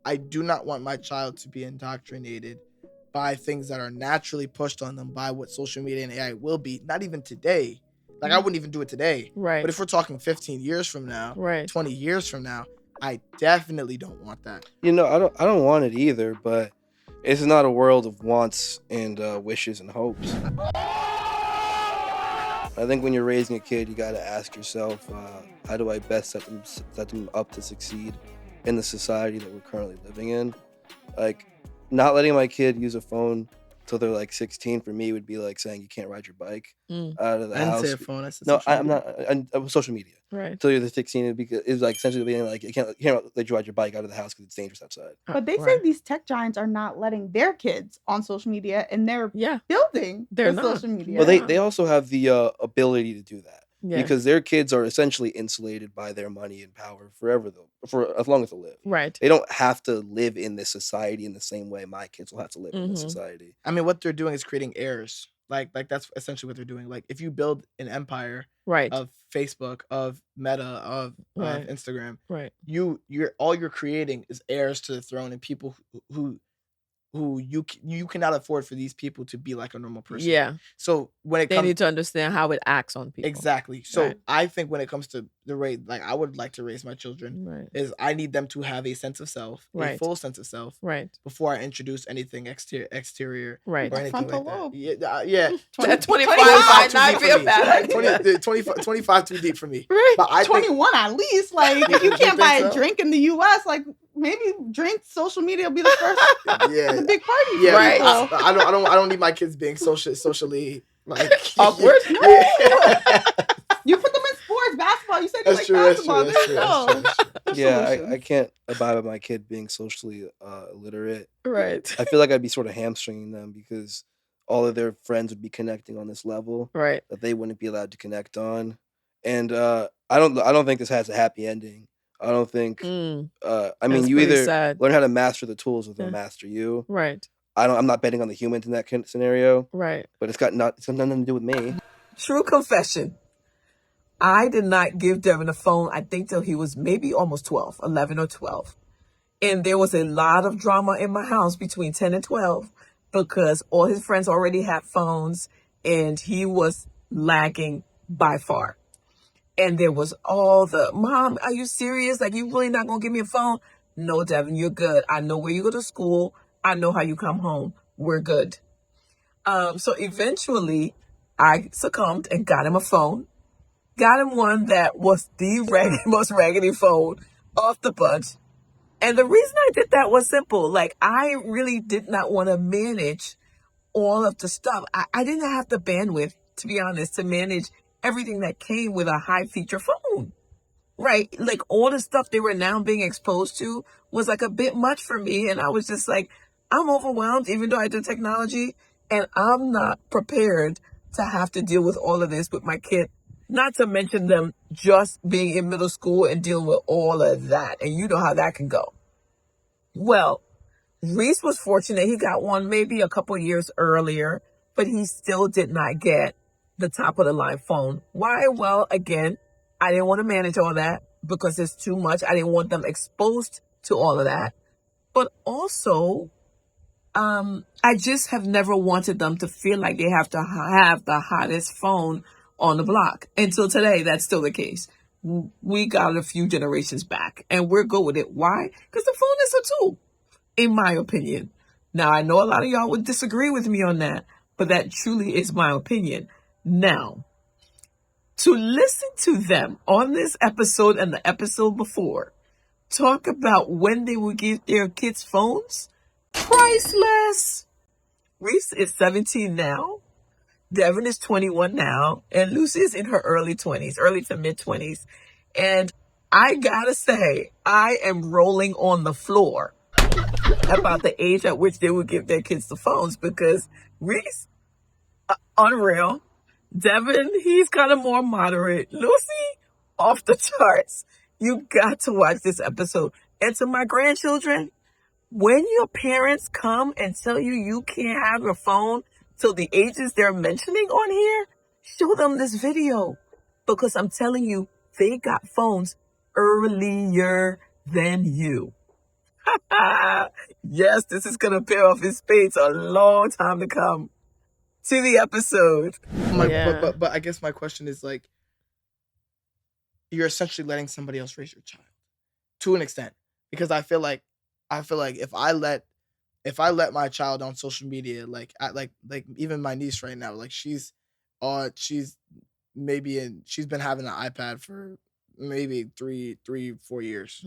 I do not want my child to be indoctrinated by things that are naturally pushed on them by what social media and AI will be. Not even today. Like I wouldn't even do it today. Right. But if we're talking 15 years from now, Right. 20 years from now, I definitely don't want that. You know, I don't want it either, but it's not a world of wants and wishes and hopes. I think when you're raising a kid, you got to ask yourself, how do I best set them up to succeed in the society that we're currently living in? Like, not letting my kid use a phone till they're like 16 for me would be like saying you can't ride your bike out of the I didn't house. say a phone. I said No, social I'm media. not. Social media. Right. Till you're 16, it's like essentially being like you can't let you ride your bike out of the house because it's dangerous outside. But they say these tech giants are not letting their kids on social media, and they're building social media. Well, they also have the ability to do that because their kids are essentially insulated by their money and power forever, though, for as long as they live. Right. They don't have to live in this society in the same way my kids will have to live in this society. I mean, what they're doing is creating heirs. Like that's essentially what they're doing. Like if you build an empire of Facebook, of Meta, of Instagram, you're all you're creating is heirs to the throne and people who you cannot afford for these people to be like a normal person. Yeah. So when they need to understand how it acts on people. Exactly. So I think when it comes to the raise, like I would like to raise my children, is I need them to have a sense of self, a full sense of self, before I introduce anything exterior, or anything like that. Yeah. 25 might not be a bad idea. 25 too deep for me. Right. But I 21 at least. Like you can't buy a drink in the U.S. Like maybe drink social media will be the first the big party. Yeah, right. I don't need my kids being socially like awkward. No. You put them in sports, basketball. You said you like basketball. That's true. Yeah, I can't abide by my kid being socially illiterate. Right. I feel like I'd be sort of hamstringing them because all of their friends would be connecting on this level that they wouldn't be allowed to connect on. And I don't think this has a happy ending. I don't think. I mean, you either learn how to master the tools or they'll master you. Right. I'm not betting on the humans in that scenario. Right. But it's got nothing to do with me. True confession. I did not give Devin a phone, I think, till he was maybe almost 12, 11 or 12. And there was a lot of drama in my house between 10 and 12 because all his friends already had phones and he was lagging by far. And there was all the, Mom, are you serious? Like, you really not going to give me a phone? No, Devin, you're good. I know where you go to school. I know how you come home. We're good. So eventually I succumbed and got him a phone. Got him one that was the most raggedy phone off the bunch. And the reason I did that was simple. Like, I really did not want to manage all of the stuff. I didn't have the bandwidth, to be honest, to manage everything that came with a high feature phone, right? Like all the stuff they were now being exposed to was like a bit much for me. And I was just like, I'm overwhelmed, even though I do technology, and I'm not prepared to have to deal with all of this with my kid. Not to mention them just being in middle school and dealing with all of that. And you know how that can go. Well, Reese was fortunate. He got one maybe a couple years earlier, but he still did not get the top of the line phone. Why? Well, again, I didn't want to manage all that because it's too much. I didn't want them exposed to all of that. But also, I just have never wanted them to feel like they have to have the hottest phone on the block. Until today, that's still the case. We got a few generations back and we're good with it. Why? Because the phone is a tool, in my opinion. Now, I know a lot of y'all would disagree with me on that, but that truly is my opinion. Now, to listen to them on this episode and the episode before talk about when they would give their kids phones, priceless. Reese is 17 now. Devin is 21 now. And Lucy is in her early 20s, early to mid 20s. And I gotta say, I am rolling on the floor about the age at which they would give their kids the phones because Reese, unreal. Devin, he's kind of more moderate. Lucy, off the charts. You got to watch this episode. And to my grandchildren, when your parents come and tell you you can't have your phone till the ages they're mentioning on here, show them this video. Because I'm telling you, they got phones earlier than you. Yes, this is going to pay off in spades a long time to come. To the episode. But I guess my question is like, you're essentially letting somebody else raise your child to an extent, because I feel like if I let my child on social media, like even my niece right now, like she's she's been having an iPad for maybe 4 years,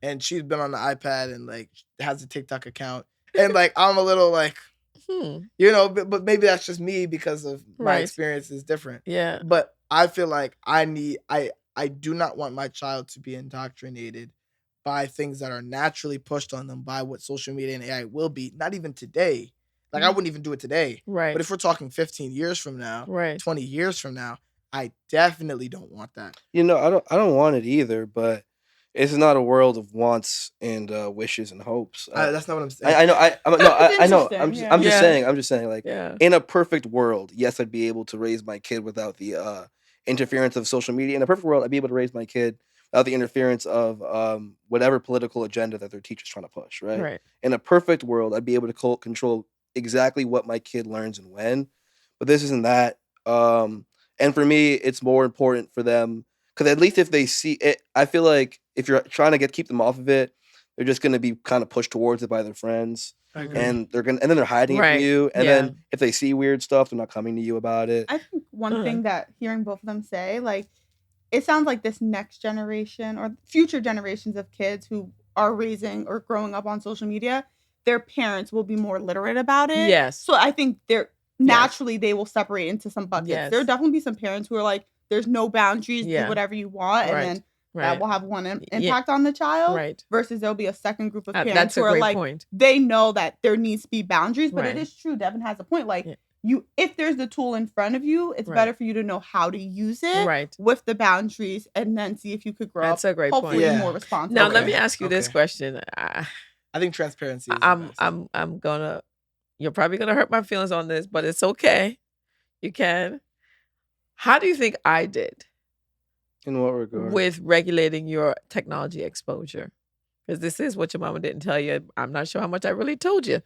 and she's been on the iPad and like has a TikTok account, and like I'm a little like, but maybe that's just me because of my experience is different. Yeah. But I feel like I do not want my child to be indoctrinated by things that are naturally pushed on them by what social media and AI will be. Not even today. Like I wouldn't even do it today. Right. But if we're talking 15 years from now, 20 years from now, I definitely don't want that. I don't want it either, but it's not a world of wants and wishes and hopes. That's not what I'm saying. I know. I know. I'm just saying. Like, Yeah. in a perfect world, yes, I'd be able to raise my kid without the interference of social media. In a perfect world, I'd be able to raise my kid without the interference of whatever political agenda that their teacher's trying to push. Right. In a perfect world, I'd be able to control exactly what my kid learns and when. But this isn't that. And for me, it's more important for them, because at least if they see it, I feel like if you're trying to keep them off of it, they're just going to be kind of pushed towards it by their friends, and then they're hiding it from you. And then if they see weird stuff, they're not coming to you about it. I think one thing that hearing both of them say, like, it sounds like this next generation or future generations of kids who are raising or growing up on social media, their parents will be more literate about it. Yes. So I think naturally they will separate into some buckets. Yes. There'll definitely be some parents who are like, there's no boundaries, do whatever you want, and then that will have one impact on the child. Right. Versus there'll be a second group of parents who are like, point. They know that there needs to be boundaries, but it is true. Devin has a point. Like, if there's the tool in front of you, it's better for you to know how to use it with the boundaries, and then see if you could grow up hopefully more responsible. Now let me ask you this question. I think transparency is I'm gonna, you're probably gonna hurt my feelings on this, but it's okay. You can. How do you think I did? In what regard? With regulating your technology exposure? Because this is what your mama didn't tell you. I'm not sure how much I really told you.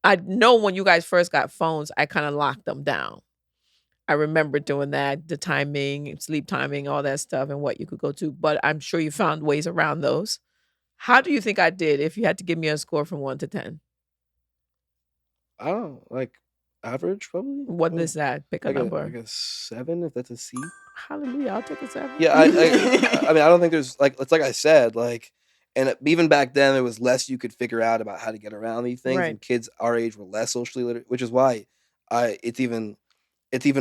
I know when you guys first got phones, I kind of locked them down. I remember doing that, the timing, sleep timing, all that stuff, and what you could go to. But I'm sure you found ways around those. How do you think I did if you had to give me a score from 1 to 10? I don't know, like average, probably. What is that? Pick a number. Like a 7, if that's a C. Hallelujah, I'll take a 7. Yeah, I mean, I don't think there's it's like I said, like, and even back then there was less you could figure out about how to get around these things, and kids our age were less socially literate, which is why it's even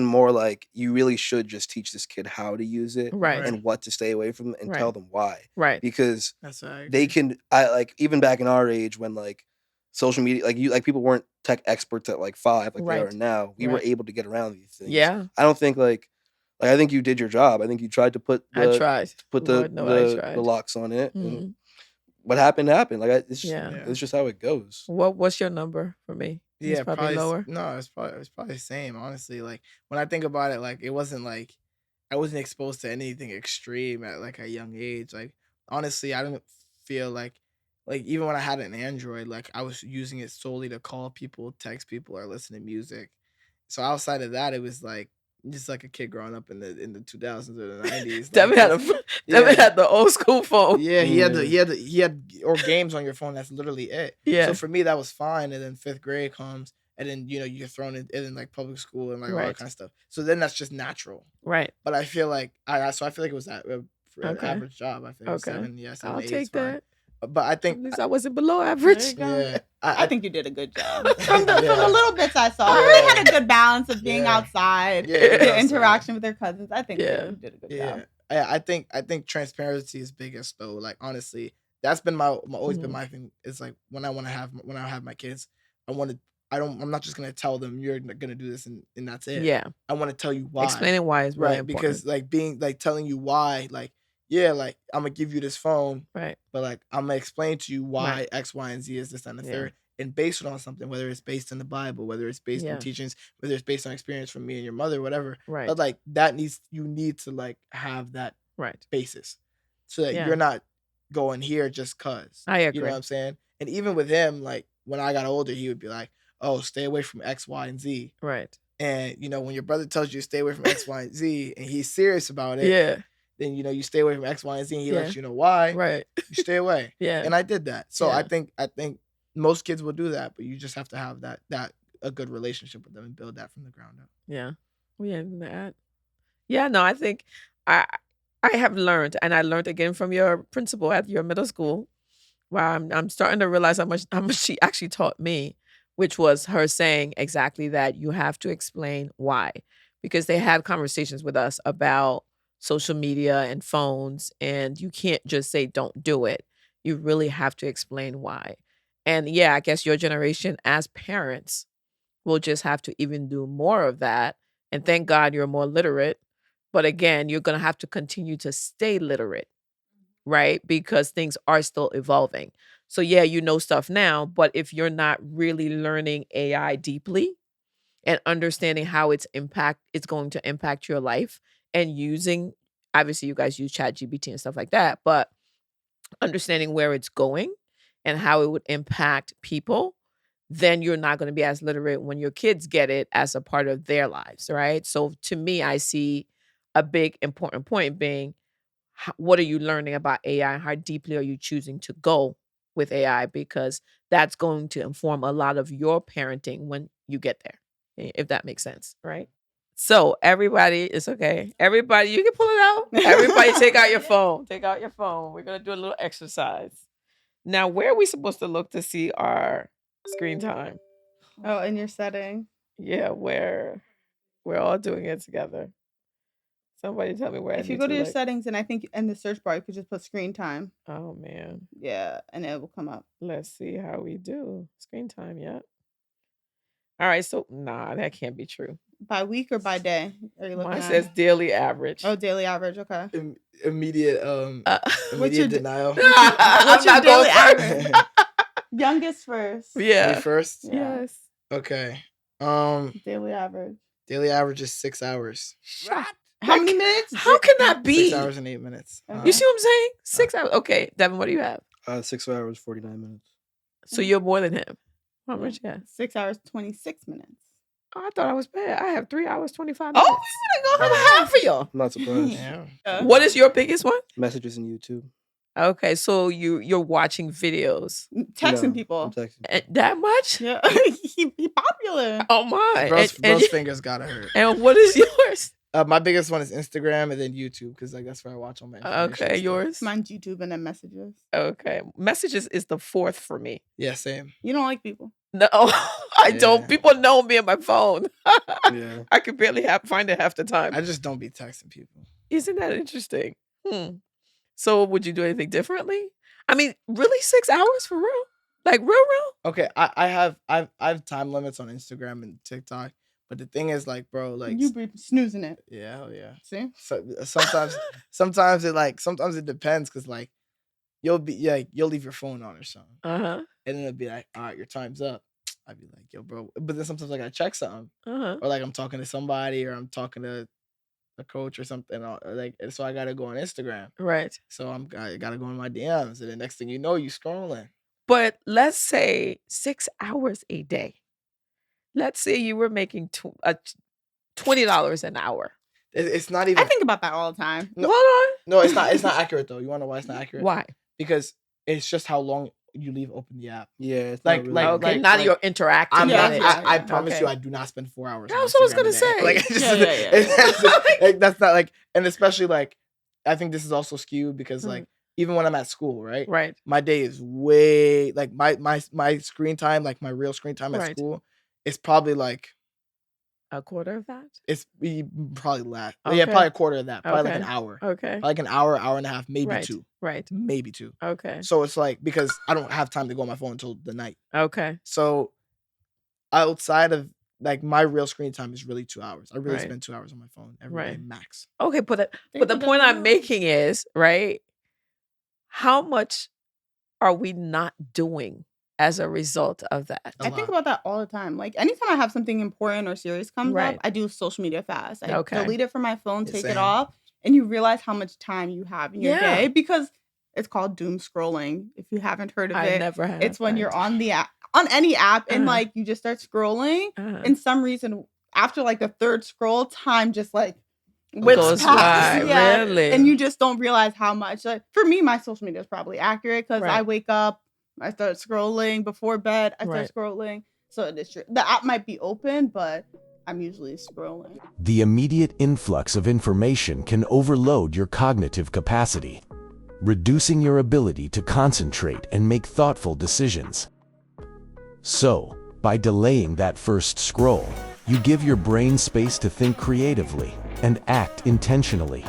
more like you really should just teach this kid how to use it, and what to stay away from, and tell them why, because they can. Even back in our age when like social media, like people weren't tech experts at like 5, like they are now. We were able to get around these things. Yeah, I don't think like I think you did your job. I think you tried to put the locks on it. And what happened happened. Like it's just how it goes. What's your number for me? Yeah, it's probably lower. No, it's probably the same. Honestly, like when I think about it, like it wasn't like I wasn't exposed to anything extreme at like a young age. Like honestly, I didn't feel like even when I had an Android, like I was using it solely to call people, text people, or listen to music. So outside of that, it was like just like a kid growing up in the 2000s or the 90s. Devin had the old school phone. Yeah, he had or games on your phone. That's literally it. Yeah. So for me, that was fine. And then 5th grade comes, and then you're thrown in like public school and like all that kind of stuff. So then that's just natural. Right. But I feel like I feel like it was that average job. I think 7. Yeah, 7, I'll 8 take that. But I think at least I wasn't below average. Yeah, I think you did a good job. From the little bits I saw, you really had a good balance of being outside, the interaction with their cousins. I think you did a good job. I think transparency is biggest though. Like honestly, that's been always been my thing. It's like when I have my kids, I'm not just gonna tell them you're gonna do this and that's it. Yeah, I want to tell you why. Explaining why is really important. Because like being like telling you why, like like I'm gonna give you this phone, right? But like I'm gonna explain to you why X, Y, and Z is this and the third, and based it on something, whether it's based in the Bible, whether it's based on teachings, whether it's based on experience from me and your mother, whatever. Right. But like you need to like have that basis, so that you're not going here just cause. I agree. You know what I'm saying? And even with him, like when I got older, he would be like, "Oh, stay away from X, Y, and Z." Right. And when your brother tells you to stay away from X, Y, and Z, and he's serious about it, then you stay away from X, Y, and Z, and he lets you know why. Right. You stay away. And I did that. So I think most kids will do that, but you just have to have that a good relationship with them and build that from the ground up. Yeah. Yeah, no, I think I have learned, and I learned again from your principal at your middle school. Wow, I'm starting to realize how much she actually taught me, which was her saying exactly that you have to explain why, because they had conversations with us about social media and phones, and you can't just say don't do it. You really have to explain why. And yeah, I guess your generation as parents will just have to even do more of that. And thank God you're more literate. But again, you're going to have to continue to stay literate, right? Because things are still evolving. So yeah, you know stuff now, but if you're not really learning AI deeply and understanding how it's going to impact your life, and using, obviously you guys use ChatGPT and stuff like that, but understanding where it's going and how it would impact people, then you're not going to be as literate when your kids get it as a part of their lives, right? So to me, I see a big important point being, what are you learning about AI? How deeply are you choosing to go with AI? Because that's going to inform a lot of your parenting when you get there, if that makes sense, right? So everybody, it's okay. Everybody, you can pull it out. Everybody take out your phone. Take out your phone. We're going to do a little exercise. Now, where are we supposed to look to see our screen time? Oh, in your setting. Yeah, where we're all doing it together. Somebody tell me where. If you go to your settings, and I think in the search bar, you could just put screen time. Oh man. Yeah, and it will come up. Let's see how we do. Screen time, yeah. All right, so that can't be true. By week or by day? Are you looking Mine says daily average. Oh, daily average. Okay. Immediate denial. What's your daily average? Youngest first. Yeah. Me first? Yeah. Yes. Okay. Daily average. Daily average is 6 hours. What? How many minutes? How can that be? 6 hours and 8 minutes. You see what I'm saying? 6 hours. Okay, Devin, what do you have? 6 hours, 49 minutes. So you're more than him. How much you have? 6 hours, 26 minutes. Oh, I thought I was bad. I have 3 hours, 25 minutes. Oh, we're gonna go half for y'all. I'm not surprised. Yeah. What is your biggest one? Messages in YouTube. Okay, so you're watching videos, texting people. I'm texting. That much? Yeah, he popular. Oh my! Bro's fingers gotta hurt. And what is yours? My biggest one is Instagram and then YouTube, because that's where I watch all my information. Okay, yours? Mine's YouTube and then messages. Okay, messages is the fourth for me. Yeah, same. You don't like people? No, I don't. People know me on my phone. Yeah, I could barely find it half the time. I just don't be texting people. Isn't that interesting? So would you do anything differently? I mean, really 6 hours for real? Like real? Okay, I have time limits on Instagram and TikTok, but the thing is, like, bro, like you be snoozing it. Yeah, hell yeah. See, so, sometimes it depends, because like you'll leave your phone on or something, and then it'll be like, all right, your time's up. I'd be like, yo, bro, but then sometimes I gotta check something, or like I'm talking to somebody, or I'm talking to a coach or something, or like, so I gotta go on Instagram, right? So I gotta go in my DMs, and the next thing you know, you scrolling. But let's say 6 hours a day. Let's say you were making $20 an hour. It's not even. I think about that all the time. No, hold on. No, it's not. It's not accurate though. You want to know why it's not accurate? Why? Because it's just how long you leave open the app. Yeah, it's not you're interacting. I promise you, I do not spend 4 hours. That's what I was gonna say. Like, like that's not like, and especially like, I think this is also skewed because like, even when I'm at school, right? Right. My day is way like my screen time, like my real screen time at school, is probably like a quarter of that. It's probably less. Okay. Yeah, probably a quarter of that. Probably like an hour. Okay. Like an hour and a half, maybe two. Right. Maybe two. Okay. So it's like, because I don't have time to go on my phone until the night. Okay. So outside of like my real screen time is really 2 hours. I really spend 2 hours on my phone every day max. Okay, but the point I'm making is, right, how much are we not doing as a result of that? I think about that all the time. Like anytime I have something important or serious comes up, I do social media fast. I delete it from my phone, take it off, and you realize how much time you have in your day, because It's called doom scrolling. If you haven't heard of it, I never have. It's when you're on the app, on any app, and like you just start scrolling. And some reason, after like the third scroll, time just like whips past. Yeah. Really? And you just don't realize how much. Like, for me, my social media is probably accurate because I wake up, I start scrolling before bed, I start scrolling. So it is true. The app might be open, but I'm usually scrolling. The immediate influx of information can overload your cognitive capacity, reducing your ability to concentrate and make thoughtful decisions. So, by delaying that first scroll, you give your brain space to think creatively and act intentionally.